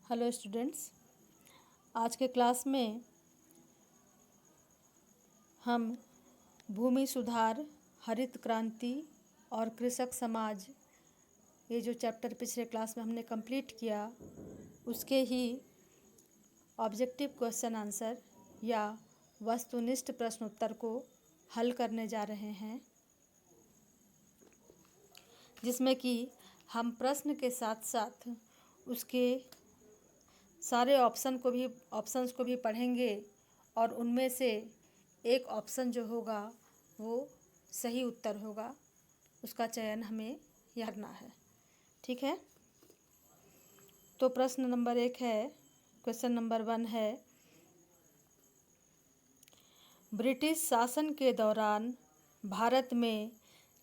Hello students, आज के class में हम भूमि सुधार, हरित क्रांति और कृषक समाज, ये जो चैप्टर पिछले क्लास में हमने कंप्लीट किया उसके ही ऑब्जेक्टिव क्वेश्चन आंसर या वस्तुनिष्ठ प्रश्नोत्तर को हल करने जा रहे हैं, जिसमें कि हम प्रश्न के साथ साथ उसके सारे ऑप्शंस को भी पढ़ेंगे और उनमें से एक ऑप्शन जो होगा वो सही उत्तर होगा, उसका चयन हमें करना है। ठीक है, तो प्रश्न नंबर 1 है, क्वेश्चन नंबर 1 है, ब्रिटिश शासन के दौरान भारत में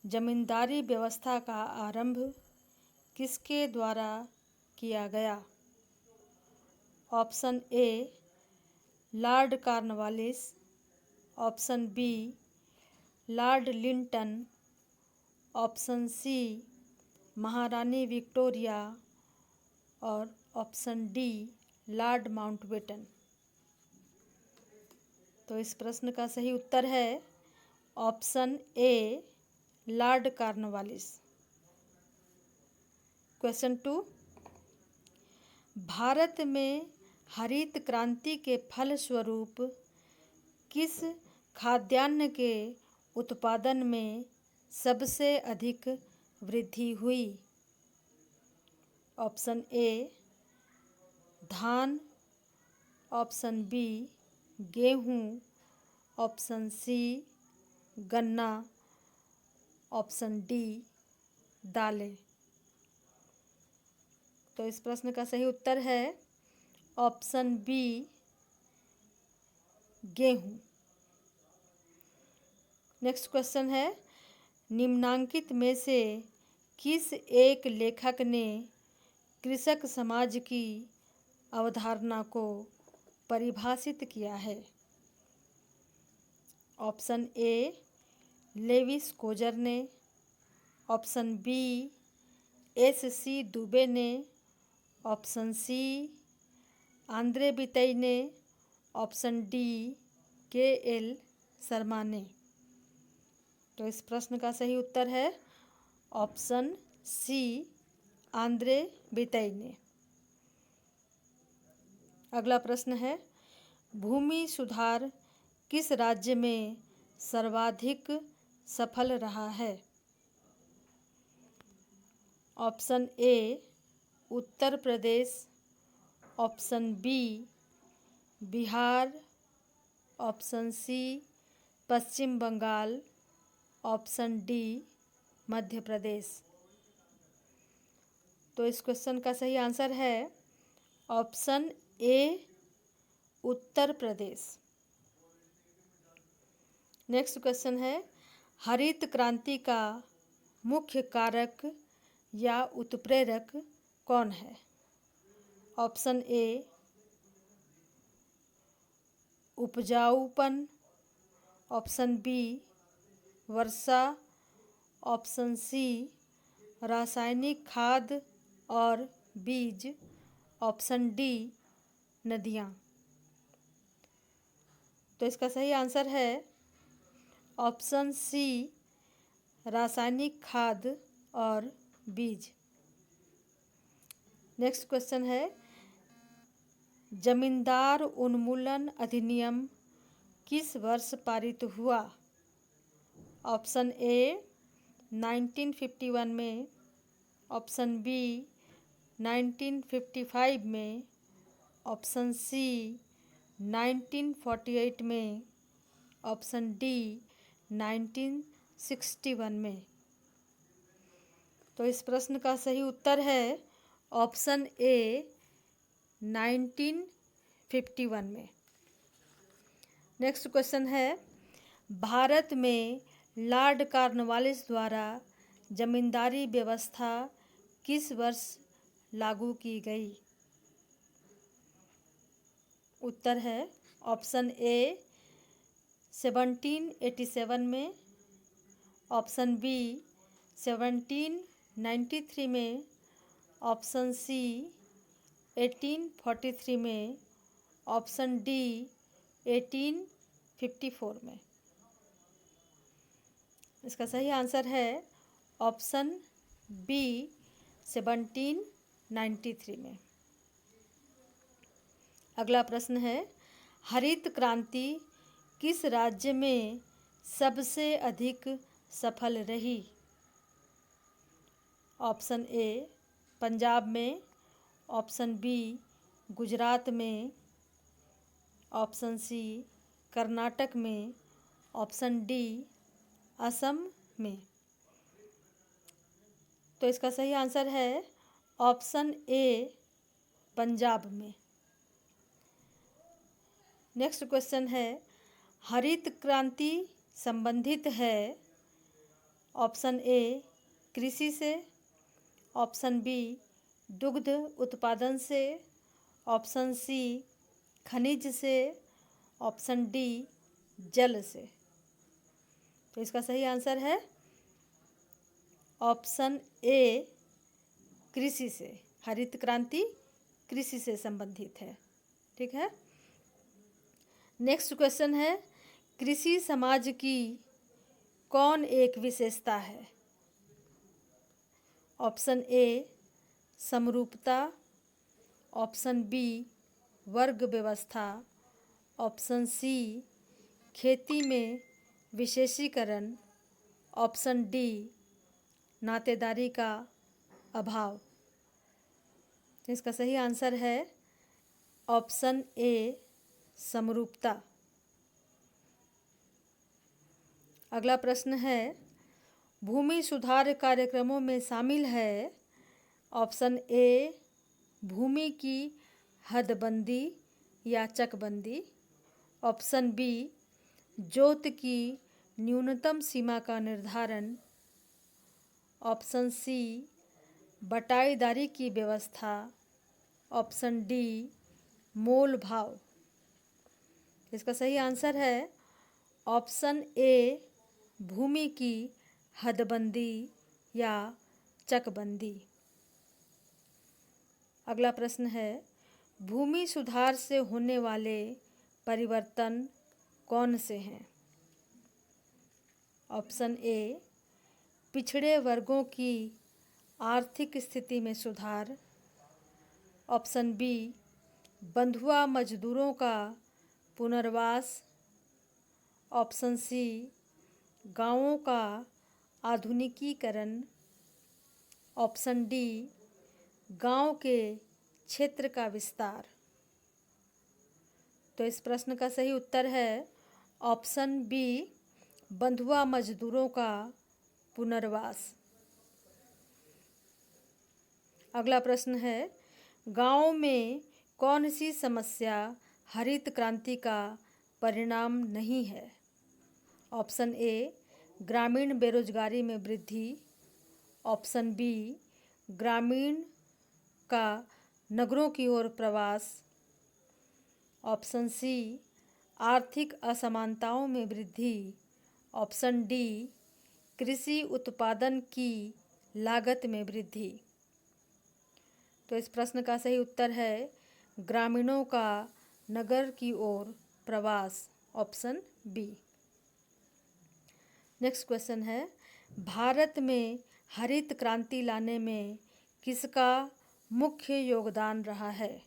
जमींदारी व्यवस्था का आरंभ किसके द्वारा किया गया? Option A lord Cornwallis, option B lord Lytton, option C महारानी विक्टोरिया और ऑप्शन डी लॉर्ड माउंटबेटन। तो इस प्रश्न का सही उत्तर है option A lord Cornwallis. Question 2, Bharat में हरित क्रांति के फलस्वरूप किस खाद्यान्न के उत्पादन में सबसे अधिक वृद्धि हुई? ऑप्शन ए धान, ऑप्शन बी गेहूँ, ऑप्शन सी गन्ना, ऑप्शन डी दालें। तो इस प्रश्न का सही उत्तर है ऑप्शन बी गेहूँ। नेक्स्ट क्वेश्चन है, निम्नांकित में से किस एक लेखक ने कृषक समाज की अवधारणा को परिभाषित किया है? ऑप्शन ए लेविस कोजर ने, ऑप्शन बी एस.सी. दुबे ने, ऑप्शन सी आंद्रे बितई ने, ऑप्शन डी के.एल. शर्मा ने। तो इस प्रश्न का सही उत्तर है ऑप्शन सी आंद्रे बितई ने। अगला प्रश्न है, भूमि सुधार किस राज्य में सर्वाधिक सफल रहा है? Option A Uttar Pradesh, option B Bihar, option C Pashchim Bangal, option D Madhya Pradesh. तो इस क्वेश्चन का सही आंसर है option A Uttar Pradesh. Next question है, हरित क्रांति का मुख्य कारक या उत्प्रेरक कौन है? ऑप्शन ए उपजाऊपन, ऑप्शन बी वर्षा, ऑप्शन सी रासायनिक खाद और बीज, ऑप्शन डी नदियाँ। तो इसका सही आंसर है ऑप्शन सी रासायनिक खाद और बीज। नेक्स्ट क्वेश्चन है, जमींदार उन्मूलन अधिनियम किस वर्ष पारित हुआ? ऑप्शन ए 1951 में, ऑप्शन बी 1955 में, ऑप्शन सी 1948 में, ऑप्शन डी 1961 में। तो इस प्रश्न का सही उत्तर है ऑप्शन ए 1951 में। नेक्स्ट क्वेश्चन है, भारत में लॉर्ड कॉर्नवालिस द्वारा जमींदारी व्यवस्था किस वर्ष लागू की गई? उत्तर है ऑप्शन ए 1787 में, ऑप्शन बी 1793 में, ऑप्शन सी 1843 में, ऑप्शन डी 1854 में। इसका सही आंसर है ऑप्शन बी 1793 में। अगला प्रश्न है, हरित क्रांति किस राज्य में सबसे अधिक सफल रही? ऑप्शन ए पंजाब में, ऑप्शन बी गुजरात में, ऑप्शन सी कर्नाटक में, ऑप्शन डी असम में। तो इसका सही आंसर है ऑप्शन ए पंजाब में। नेक्स्ट क्वेश्चन है, हरित क्रांति संबंधित है ऑप्शन ए कृषि से, ऑप्शन बी दुग्ध उत्पादन से, ऑप्शन सी खनिज से, ऑप्शन डी जल से। तो इसका सही आंसर है ऑप्शन ए कृषि से। हरित क्रांति कृषि से संबंधित है। ठीक है। नेक्स्ट क्वेश्चन है, कृषि समाज की कौन एक विशेषता है? ऑप्शन ए समरूपता, ऑप्शन बी वर्ग व्यवस्था, ऑप्शन सी खेती में विशेषीकरण, ऑप्शन डी नातेदारी का अभाव। इसका सही आंसर है ऑप्शन ए समरूपता। अगला प्रश्न है, भूमि सुधार कार्यक्रमों में शामिल है ऑप्शन ए भूमि की हदबंदी या चकबंदी, ऑप्शन बी जोत की न्यूनतम सीमा का निर्धारण, ऑप्शन सी बटाईदारी की व्यवस्था, ऑप्शन डी मोल भाव। इसका सही आंसर है ऑप्शन ए भूमि की हदबंदी या चकबंदी। अगला प्रश्न है, भूमि सुधार से होने वाले परिवर्तन कौन से हैं? ऑप्शन ए पिछड़े वर्गों की आर्थिक स्थिति में सुधार, ऑप्शन बी बंधुआ मजदूरों का पुनर्वास, ऑप्शन सी गांवों का आधुनिकीकरण, ऑप्शन डी गांव के क्षेत्र का विस्तार। तो इस प्रश्न का सही उत्तर है ऑप्शन बी बंधुआ मजदूरों का पुनर्वास। अगला प्रश्न है, गांव में कौन सी समस्या हरित क्रांति का परिणाम नहीं है? ऑप्शन ए ग्रामीण बेरोजगारी में वृद्धि, ऑप्शन बी ग्रामीण का नगरों की ओर प्रवास, ऑप्शन सी आर्थिक असमानताओं में वृद्धि, ऑप्शन डी कृषि उत्पादन की लागत में वृद्धि। तो इस प्रश्न का सही उत्तर है ग्रामीणों का नगर की ओर प्रवास, ऑप्शन बी। नेक्स्ट क्वेश्चन है, भारत में हरित क्रांति लाने में किसका मुख्य योगदान रहा है?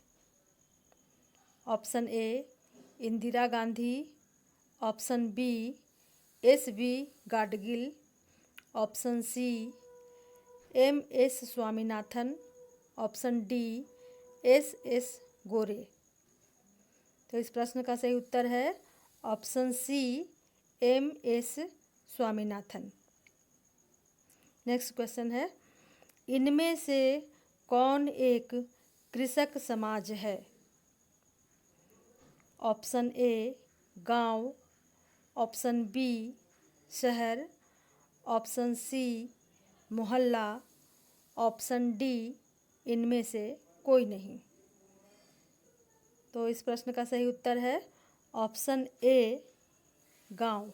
Option A Indira Gandhi, option B S B. Gadgil, option C M S. Swaminathan, option D S S. Gore. तो इस प्रश्न का सही उत्तर है option C M S. Swaminathan. Next question है, इनमें से कौन एक कृषक समाज है? ऑप्शन ए गांव, ऑप्शन बी शहर, ऑप्शन सी मोहल्ला, ऑप्शन डी इनमें से कोई नहीं। तो इस प्रश्न का सही उत्तर है ऑप्शन ए गांव।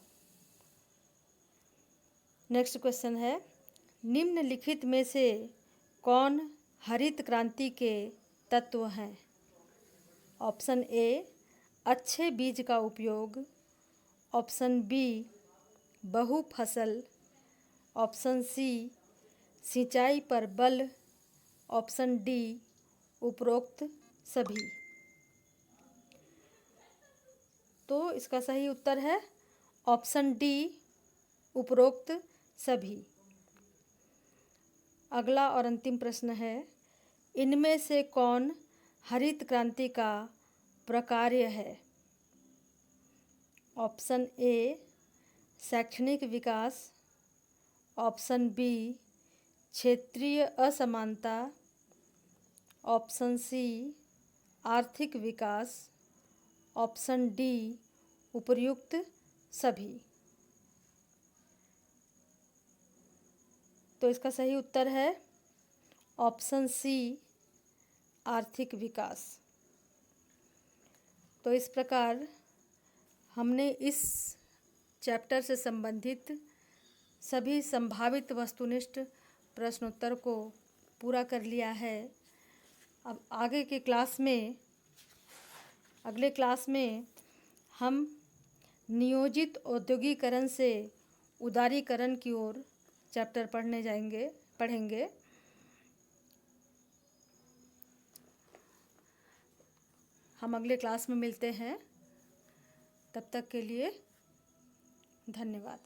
नेक्स्ट क्वेश्चन है, निम्नलिखित में से कौन हरित क्रांति के तत्व हैं? ऑप्शन ए अच्छे बीज का उपयोग, ऑप्शन बी बहु फसल, ऑप्शन सी सिंचाई पर बल, ऑप्शन डी उपरोक्त सभी। तो इसका सही उत्तर है ऑप्शन डी उपरोक्त सभी। अगला और अंतिम प्रश्न है, इनमें से कौन हरित क्रांति का प्रकार्य है? ऑप्शन ए शैक्षणिक विकास, ऑप्शन बी क्षेत्रीय असमानता, ऑप्शन सी आर्थिक विकास, ऑप्शन डी उपर्युक्त सभी। तो इसका सही उत्तर है ऑप्शन सी आर्थिक विकास। तो इस प्रकार हमने इस चैप्टर से संबंधित सभी संभावित वस्तुनिष्ठ प्रश्नोत्तर को पूरा कर लिया है। अब अगले क्लास में हम नियोजित औद्योगिकरण से उदारीकरण की ओर चैप्टर पढ़ेंगे। हम अगले क्लास में मिलते हैं। तब तक के लिए धन्यवाद।